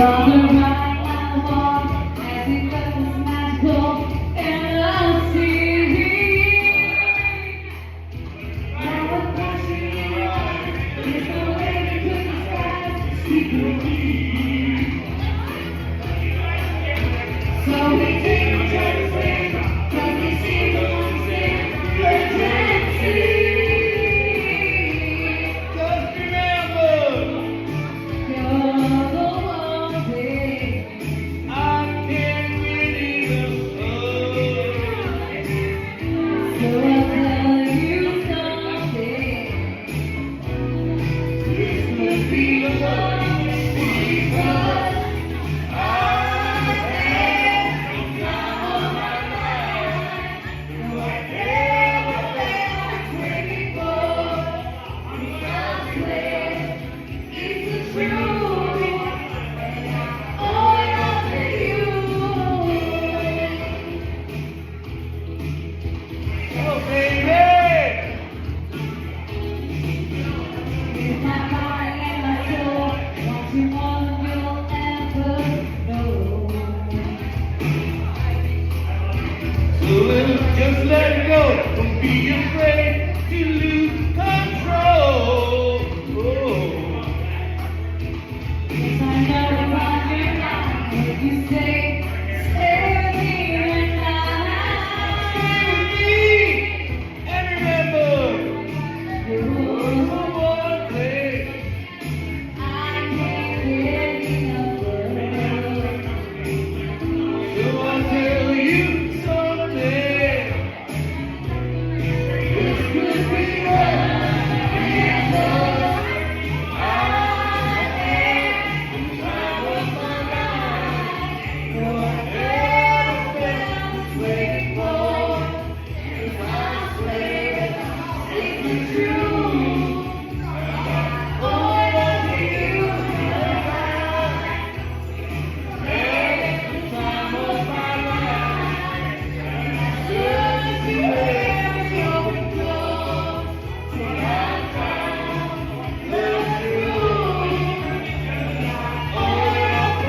From the right I walk as it goes magical and I see. Now the passion in your eyes is the way to the sky secretly. So we take each other's hand, 'cause we see the monster they can't see. Just remember, You're the one thing I can't really love. so I'll tell you something. This could be the one because I've had the time of my life. No, I never felt this way before. I swear it's the truth. All after you. Oh, baby. It's my heart and my soul. Want you more than you'll ever know. So just let it go. Don't be afraid to lose control. Oh. Yes, I know I'm on your mind. If you say, stay with me tonight. And remember, You're the one thing I can't get enough of. so I'll tell you someday. This could be one because I've had the time of my life. No, I never felt this way before. 'Cause I swear it's the truth. All of you have had the time of my life. Just to let go and go. So I found the truth. All of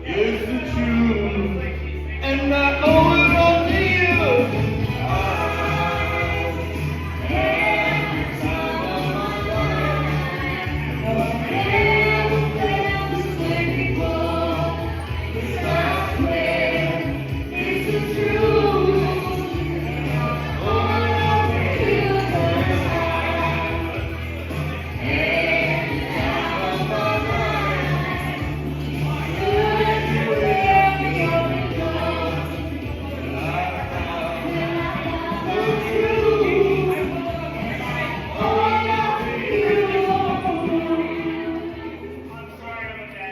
it's the truth, and I owe it all to you. I had the time of my life. I've never felt this way before. 'Cause I swear it's the truth. All over you was I. Every time of my life. Good to wherever you're going. The truth. All over you.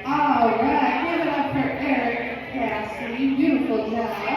All right, give it up for Eric Cassidy. Beautiful job.